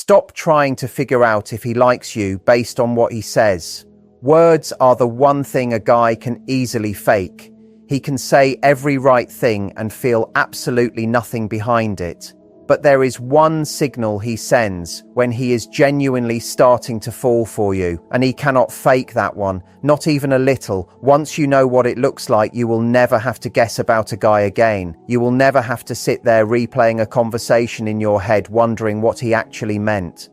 Stop trying to figure out if he likes you based on what he says. Words are the one thing a guy can easily fake. He can say every right thing and feel absolutely nothing behind it. But there is one signal he sends when he is genuinely starting to fall for you, and he cannot fake that one, not even a little. Once you know what it looks like, you will never have to guess about a guy again. You will never have to sit there replaying a conversation in your head wondering what he actually meant.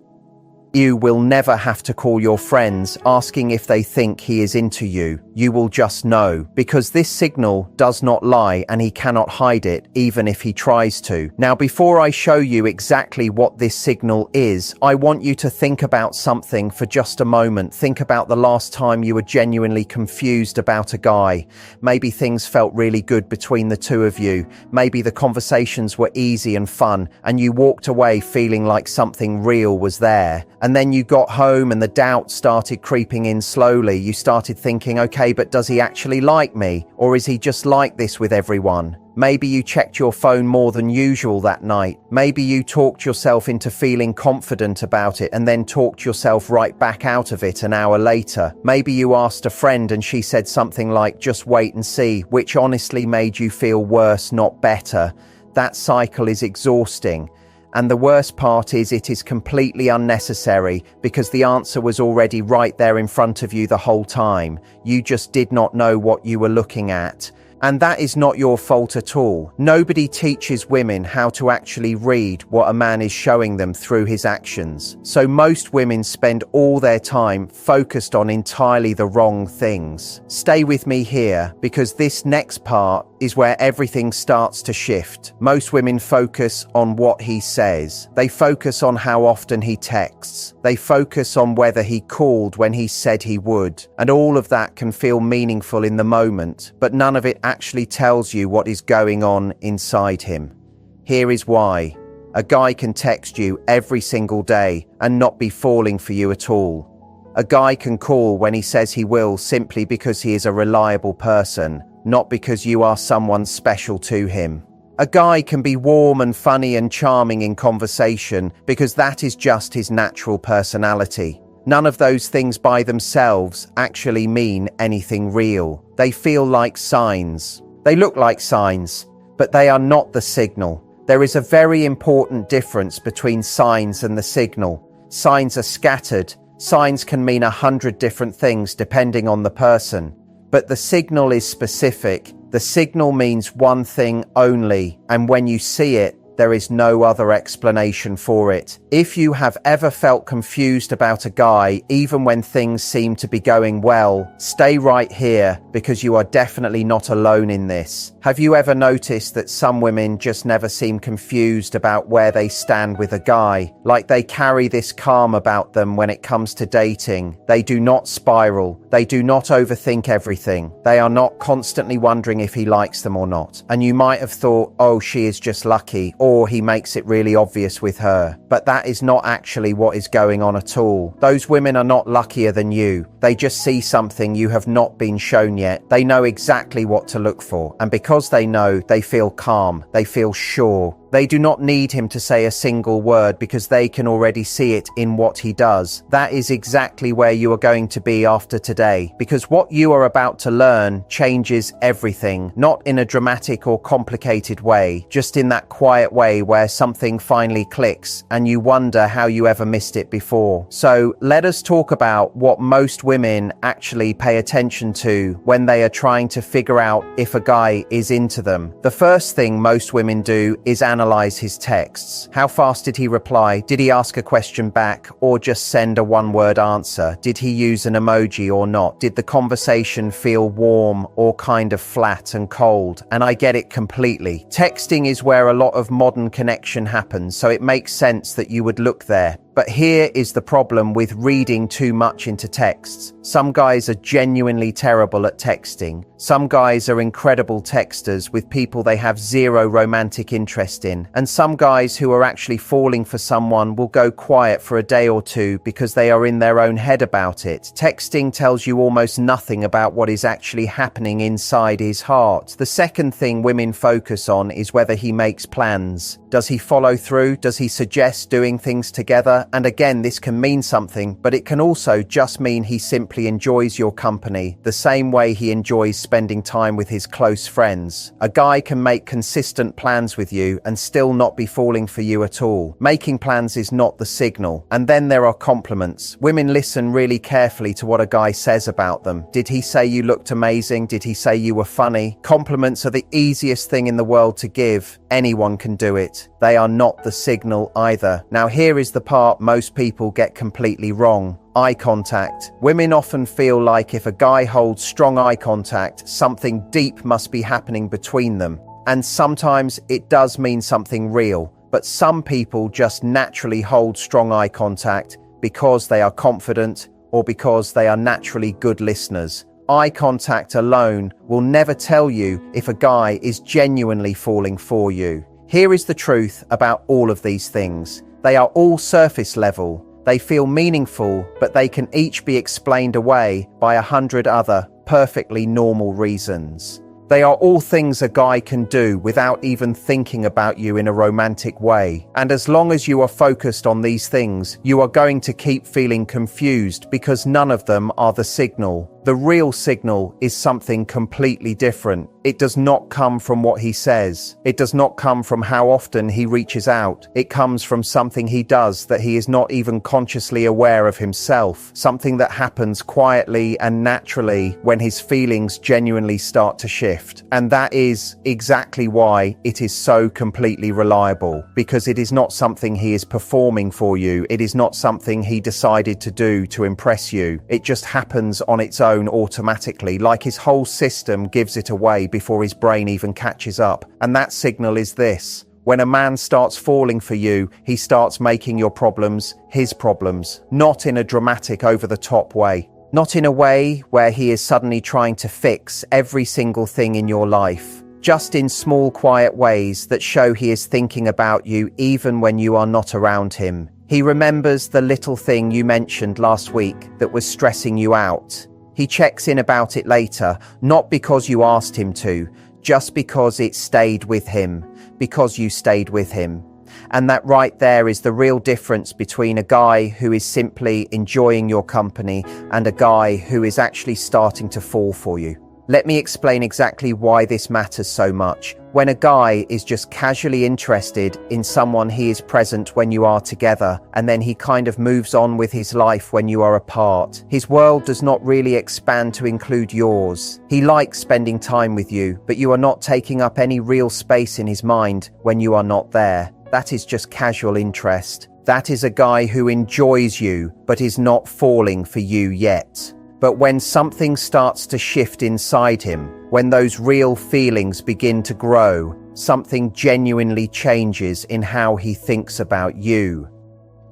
You will never have to call your friends asking if they think he is into you. You will just know, because this signal does not lie and he cannot hide it even if he tries to. Now, before I show you exactly what this signal is, I want you to think about something for just a moment. Think about the last time you were genuinely confused about a guy. Maybe things felt really good between the two of you. Maybe the conversations were easy and fun, and you walked away feeling like something real was there. And then you got home and the doubt started creeping in slowly. You started thinking, okay, but does he actually like me? Or is he just like this with everyone? Maybe you checked your phone more than usual that night. Maybe you talked yourself into feeling confident about it and then talked yourself right back out of it an hour later. Maybe you asked a friend and she said something like, just wait and see, which honestly made you feel worse, not better. That cycle is exhausting. And the worst part is it is completely unnecessary because the answer was already right there in front of you the whole time. You just did not know what you were looking at. And that is not your fault at all. Nobody teaches women how to actually read what a man is showing them through his actions. So most women spend all their time focused on entirely the wrong things. Stay with me here, because this next part is where everything starts to shift. Most women focus on what he says. They focus on how often he texts. They focus on whether he called when he said he would. And all of that can feel meaningful in the moment, but none of it actually tells you what is going on inside him. Here is why. A guy can text you every single day and not be falling for you at all. A guy can call when he says he will simply because he is a reliable person, not because you are someone special to him. A guy can be warm and funny and charming in conversation because that is just his natural personality. None of those things by themselves actually mean anything real. They feel like signs. They look like signs, but they are not the signal. There is a very important difference between signs and the signal. Signs are scattered. Signs can mean 100 different things depending on the person. But the signal is specific. The signal means one thing only, and when you see it, there is no other explanation for it. If you have ever felt confused about a guy, even when things seem to be going well, stay right here, because you are definitely not alone in this. Have you ever noticed that some women just never seem confused about where they stand with a guy? Like they carry this calm about them when it comes to dating. They do not spiral. They do not overthink everything. They are not constantly wondering if he likes them or not. And you might have thought, oh, she is just lucky, or he makes it really obvious with her. But that is not actually what is going on at all. Those women are not luckier than you. They just see something you have not been shown yet. They know exactly what to look for. And because they know, they feel calm. They feel sure. They do not need him to say a single word because they can already see it in what he does. That is exactly where you are going to be after today, because what you are about to learn changes everything, not in a dramatic or complicated way, just in that quiet way where something finally clicks and you wonder how you ever missed it before. So let us talk about what most women actually pay attention to when they are trying to figure out if a guy is into them. The first thing most women do is analyze his texts. How fast did he reply? Did he ask a question back or just send a one-word answer? Did he use an emoji or not? Did the conversation feel warm or kind of flat and cold? And I get it completely. Texting is where a lot of modern connection happens, so it makes sense that you would look there. But here is the problem with reading too much into texts. Some guys are genuinely terrible at texting. Some guys are incredible texters with people they have zero romantic interest in. And some guys who are actually falling for someone will go quiet for a day or two because they are in their own head about it. Texting tells you almost nothing about what is actually happening inside his heart. The second thing women focus on is whether he makes plans. Does he follow through? Does he suggest doing things together? And again, this can mean something, but it can also just mean he simply enjoys your company the same way he enjoys spending time with his close friends. A guy can make consistent plans with you and still not be falling for you at all. Making plans is not the signal. And then there are compliments. Women listen really carefully to what a guy says about them. Did he say you looked amazing? Did he say you were funny? Compliments are the easiest thing in the world to give. Anyone can do it. They are not the signal either. Now here is the part most people get completely wrong. Eye contact. Women often feel like if a guy holds strong eye contact, something deep must be happening between them. And sometimes it does mean something real. But some people just naturally hold strong eye contact because they are confident or because they are naturally good listeners. Eye contact alone will never tell you if a guy is genuinely falling for you. Here is the truth about all of these things. They are all surface level. They feel meaningful, but they can each be explained away by 100 other perfectly normal reasons. They are all things a guy can do without even thinking about you in a romantic way. And as long as you are focused on these things, you are going to keep feeling confused because none of them are the signal. The real signal is something completely different. It does not come from what he says. It does not come from how often he reaches out. It comes from something he does that he is not even consciously aware of himself. Something that happens quietly and naturally when his feelings genuinely start to shift. And that is exactly why it is so completely reliable. Because it is not something he is performing for you. It is not something he decided to do to impress you. It just happens on its own automatically, like his whole system gives it away before his brain even catches up. And that signal is this: when a man starts falling for you, he starts making your problems his problems, not in a dramatic over-the-top way. Not in a way where he is suddenly trying to fix every single thing in your life. Just in small, quiet ways that show he is thinking about you even when you are not around him. He remembers the little thing you mentioned last week that was stressing you out. He checks in about it later, not because you asked him to, just because it stayed with him, because you stayed with him. And that right there is the real difference between a guy who is simply enjoying your company and a guy who is actually starting to fall for you. Let me explain exactly why this matters so much. When a guy is just casually interested in someone, he is present when you are together, and then he kind of moves on with his life when you are apart. His world does not really expand to include yours. He likes spending time with you, but you are not taking up any real space in his mind when you are not there. That is just casual interest. That is a guy who enjoys you, but is not falling for you yet. But when something starts to shift inside him, when those real feelings begin to grow, something genuinely changes in how he thinks about you.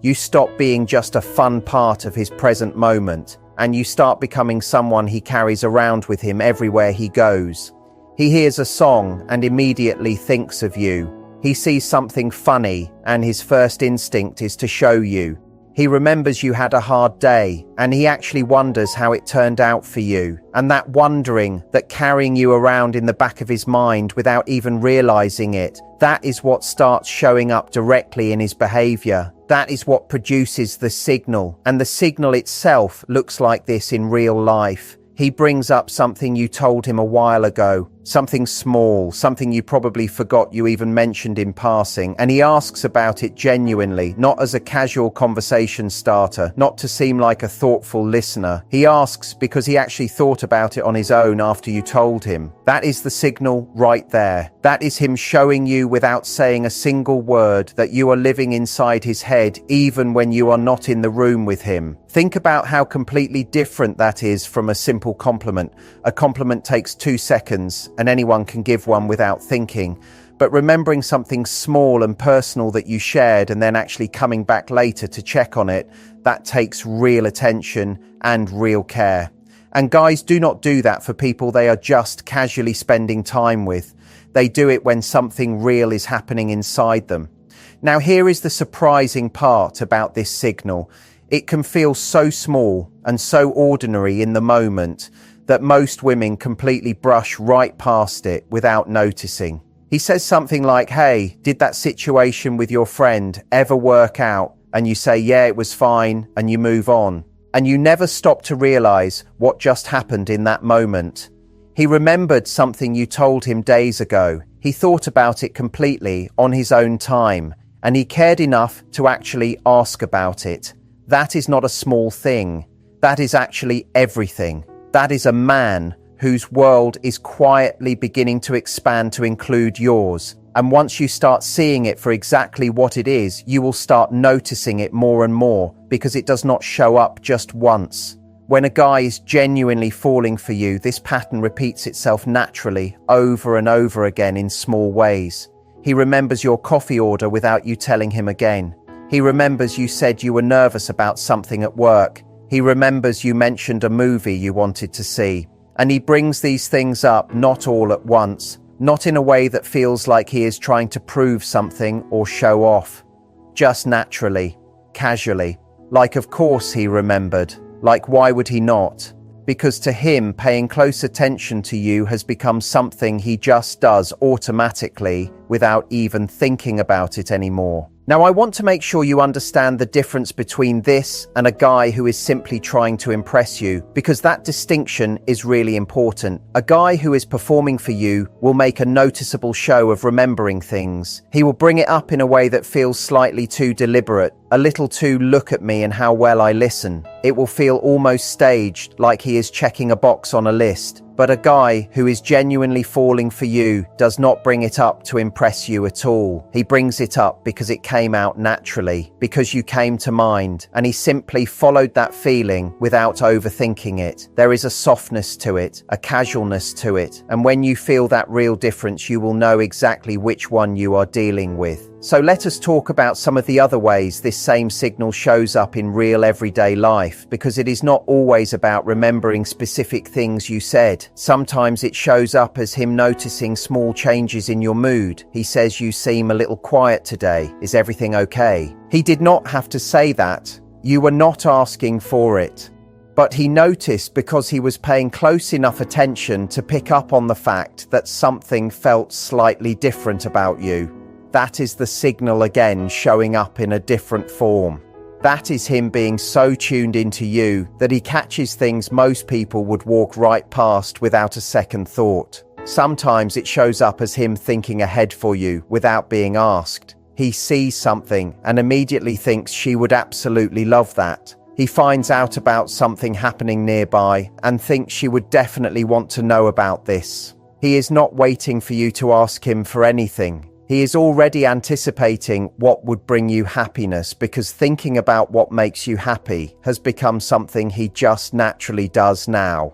You stop being just a fun part of his present moment, and you start becoming someone he carries around with him everywhere he goes. He hears a song and immediately thinks of you. He sees something funny, and his first instinct is to show you. He remembers you had a hard day, and he actually wonders how it turned out for you. And that wondering, that carrying you around in the back of his mind without even realizing it, that is what starts showing up directly in his behavior. That is what produces the signal. And the signal itself looks like this in real life. He brings up something you told him a while ago, something small, something you probably forgot you even mentioned in passing, and he asks about it genuinely, not as a casual conversation starter, not to seem like a thoughtful listener. He asks because he actually thought about it on his own after you told him. That is the signal right there. That is him showing you without saying a single word that you are living inside his head even when you are not in the room with him. Think about how completely different that is from a simple compliment. A compliment takes 2 seconds, and anyone can give one without thinking. But remembering something small and personal that you shared and then actually coming back later to check on it, that takes real attention and real care. And guys do not do that for people they are just casually spending time with. They do it when something real is happening inside them. Now here is the surprising part about this signal. It can feel so small and so ordinary in the moment that most women completely brush right past it without noticing. He says something like, "Hey, did that situation with your friend ever work out?" And you say, yeah, it was fine, and you move on. And you never stop to realize what just happened in that moment. He remembered something you told him days ago. He thought about it completely on his own time, and he cared enough to actually ask about it. That is not a small thing. That is actually everything. That is a man whose world is quietly beginning to expand to include yours. And once you start seeing it for exactly what it is, you will start noticing it more and more, because it does not show up just once. When a guy is genuinely falling for you, this pattern repeats itself naturally over and over again in small ways. He remembers your coffee order without you telling him again. He remembers you said you were nervous about something at work. He remembers you mentioned a movie you wanted to see. And he brings these things up not all at once, not in a way that feels like he is trying to prove something or show off. Just naturally, casually. Like of course he remembered. Like why would he not? Because to him, paying close attention to you has become something he just does automatically without even thinking about it anymore. Now, I want to make sure you understand the difference between this and a guy who is simply trying to impress you, because that distinction is really important. A guy who is performing for you will make a noticeable show of remembering things. He will bring it up in a way that feels slightly too deliberate, a little too look at me and how well I listen. It will feel almost staged, like he is checking a box on a list. But a guy who is genuinely falling for you does not bring it up to impress you at all. He brings it up because it came out naturally, because you came to mind, and he simply followed that feeling without overthinking it. There is a softness to it, a casualness to it, and when you feel that real difference, you will know exactly which one you are dealing with. So let us talk about some of the other ways this same signal shows up in real everyday life, because it is not always about remembering specific things you said. Sometimes it shows up as him noticing small changes in your mood. He says you seem a little quiet today. Is everything okay? He did not have to say that. You were not asking for it. But he noticed because he was paying close enough attention to pick up on the fact that something felt slightly different about you. That is the signal again showing up in a different form. That is him being so tuned into you that he catches things most people would walk right past without a second thought. Sometimes it shows up as him thinking ahead for you without being asked. He sees something and immediately thinks she would absolutely love that. He finds out about something happening nearby and thinks she would definitely want to know about this. He is not waiting for you to ask him for anything. He is already anticipating what would bring you happiness, because thinking about what makes you happy has become something he just naturally does now.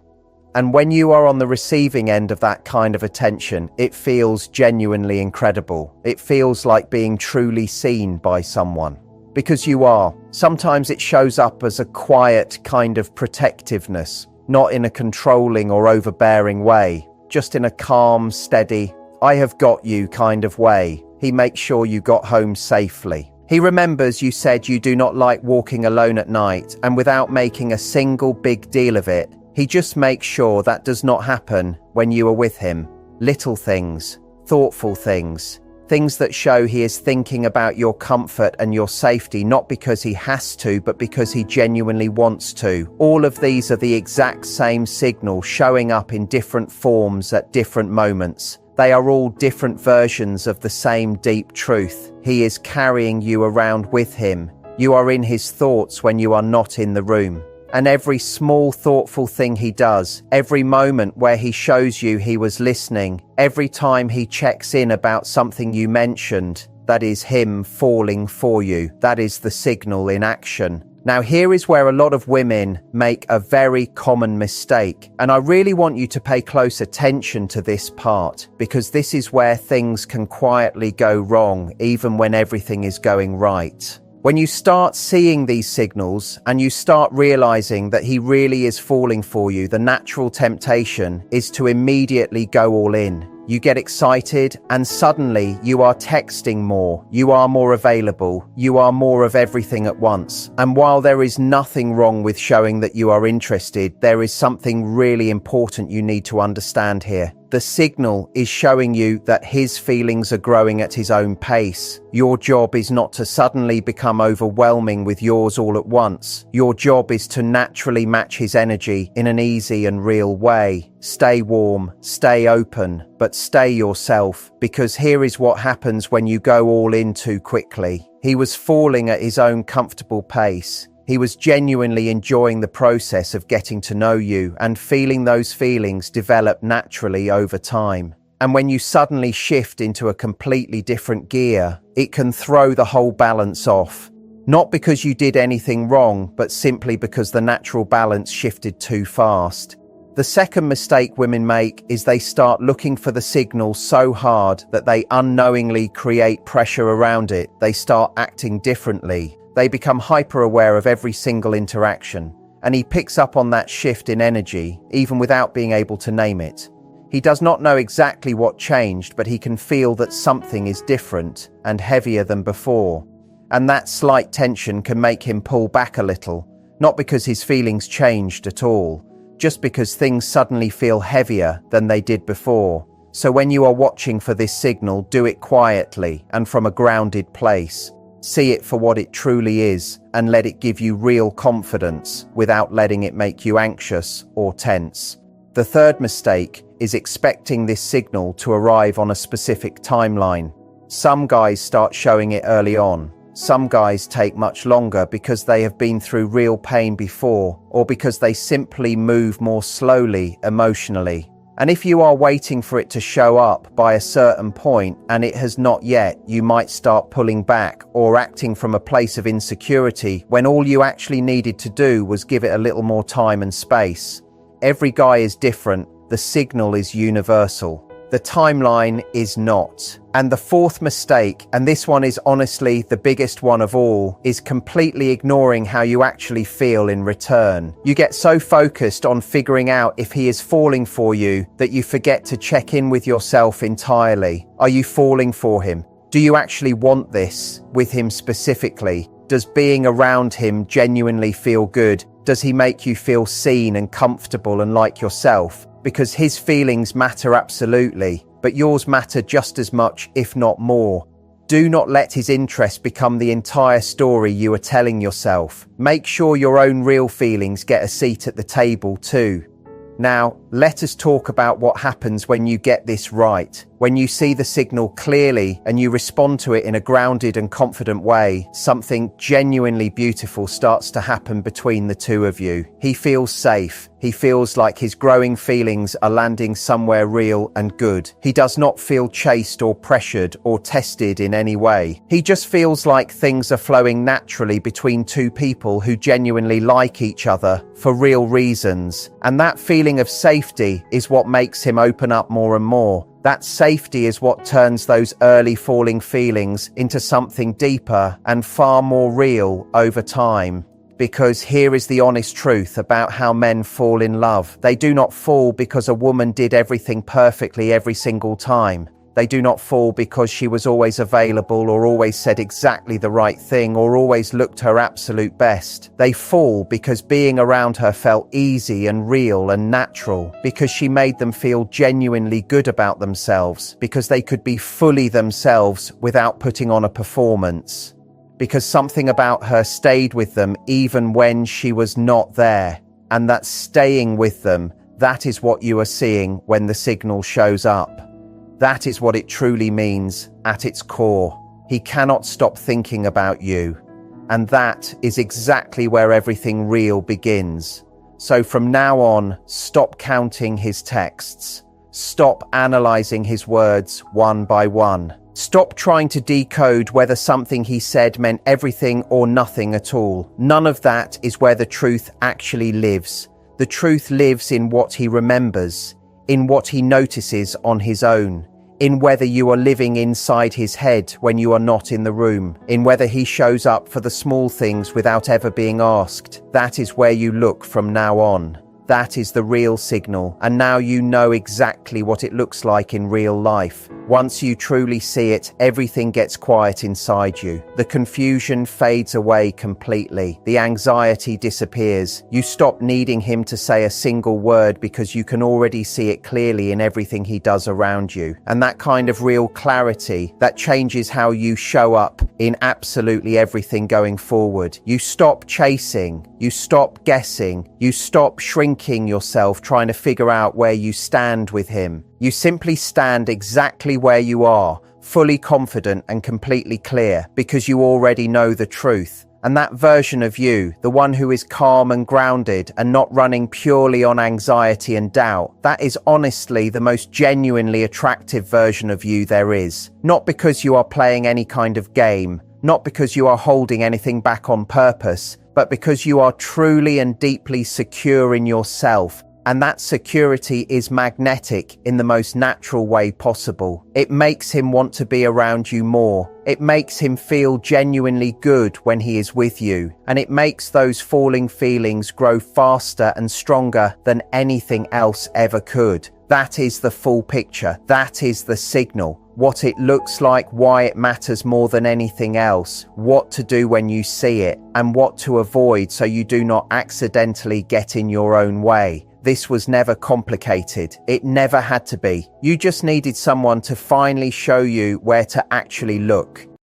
And when you are on the receiving end of that kind of attention, it feels genuinely incredible. It feels like being truly seen by someone. Because you are. Sometimes it shows up as a quiet kind of protectiveness, not in a controlling or overbearing way, just in a calm, steady, I have got you kind of way. He makes sure you got home safely. He remembers you said you do not like walking alone at night, and without making a single big deal of it, he just makes sure that does not happen when you are with him. Little things, thoughtful things, things that show he is thinking about your comfort and your safety, not because he has to, but because he genuinely wants to. All of these are the exact same signal showing up in different forms at different moments. They are all different versions of the same deep truth. He is carrying you around with him. You are in his thoughts when you are not in the room. And every small thoughtful thing he does, every moment where he shows you he was listening, every time he checks in about something you mentioned, that is him falling for you. That is the signal in action. Now here is where a lot of women make a very common mistake, and I really want you to pay close attention to this part, because this is where things can quietly go wrong even when everything is going right. When you start seeing these signals and you start realizing that he really is falling for you, the natural temptation is to immediately go all in. You get excited and suddenly you are texting more, you are more available, you are more of everything at once. And while there is nothing wrong with showing that you are interested, there is something really important you need to understand here. The signal is showing you that his feelings are growing at his own pace. Your job is not to suddenly become overwhelming with yours all at once. Your job is to naturally match his energy in an easy and real way. Stay warm, stay open, but stay yourself, because here is what happens when you go all in too quickly. He was falling at his own comfortable pace. He was genuinely enjoying the process of getting to know you and feeling those feelings develop naturally over time. And when you suddenly shift into a completely different gear, it can throw the whole balance off. Not because you did anything wrong, but simply because the natural balance shifted too fast. The second mistake women make is they start looking for the signal so hard that they unknowingly create pressure around it. They start acting differently. They become hyper-aware of every single interaction, and he picks up on that shift in energy, even without being able to name it. He does not know exactly what changed, but he can feel that something is different and heavier than before. And that slight tension can make him pull back a little, not because his feelings changed at all, just because things suddenly feel heavier than they did before. So when you are watching for this signal, do it quietly and from a grounded place. See it for what it truly is and let it give you real confidence without letting it make you anxious or tense. The third mistake is expecting this signal to arrive on a specific timeline. Some guys start showing it early on. Some guys take much longer because they have been through real pain before, or because they simply move more slowly emotionally. And if you are waiting for it to show up by a certain point and it has not yet, you might start pulling back or acting from a place of insecurity when all you actually needed to do was give it a little more time and space. Every guy is different. The signal is universal. The timeline is not. And the fourth mistake, and this one is honestly the biggest one of all, is completely ignoring how you actually feel in return. You get so focused on figuring out if he is falling for you that you forget to check in with yourself entirely. Are you falling for him? Do you actually want this with him specifically? Does being around him genuinely feel good? Does he make you feel seen and comfortable and like yourself? Because his feelings matter absolutely, but yours matter just as much, if not more. Do not let his interest become the entire story you are telling yourself. Make sure your own real feelings get a seat at the table too. Now, let us talk about what happens when you get this right. When you see the signal clearly and you respond to it in a grounded and confident way, something genuinely beautiful starts to happen between the two of you. He feels safe. He feels like his growing feelings are landing somewhere real and good. He does not feel chased or pressured or tested in any way. He just feels like things are flowing naturally between two people who genuinely like each other for real reasons. And that feeling of safety is what makes him open up more and more. That safety is what turns those early falling feelings into something deeper and far more real over time. Because here is the honest truth about how men fall in love. They do not fall because a woman did everything perfectly every single time. They do not fall because she was always available or always said exactly the right thing or always looked her absolute best. They fall because being around her felt easy and real and natural, because she made them feel genuinely good about themselves, because they could be fully themselves without putting on a performance, because something about her stayed with them even when she was not there. And that staying with them, that is what you are seeing when the signal shows up. That is what it truly means at its core. He cannot stop thinking about you. And that is exactly where everything real begins. So from now on, stop counting his texts. Stop analyzing his words one by one. Stop trying to decode whether something he said meant everything or nothing at all. None of that is where the truth actually lives. The truth lives in what he remembers, in what he notices on his own, in whether you are living inside his head when you are not in the room, in whether he shows up for the small things without ever being asked. That is where you look from now on. That is the real signal, and now you know exactly what it looks like in real life. Once you truly see it, everything gets quiet inside you. The confusion fades away completely. The anxiety disappears. You stop needing him to say a single word because you can already see it clearly in everything he does around you. And that kind of real clarity, that changes how you show up in absolutely everything going forward. You stop chasing. You stop guessing. You stop shrinking yourself trying to figure out where you stand with him. You simply stand exactly where you are, fully confident and completely clear, because you already know the truth. And that version of you, the one who is calm and grounded and not running purely on anxiety and doubt, that is honestly the most genuinely attractive version of you there is. Not because you are playing any kind of game, not because you are holding anything back on purpose, but because you are truly and deeply secure in yourself. And that security is magnetic in the most natural way possible. It makes him want to be around you more. It makes him feel genuinely good when he is with you. And it makes those falling feelings grow faster and stronger than anything else ever could. That is the full picture. That is the signal. What it looks like, why it matters more than anything else, what to do when you see it, and what to avoid so you do not accidentally get in your own way. This was never complicated. It never had to be. You just needed someone to finally show you where to actually look.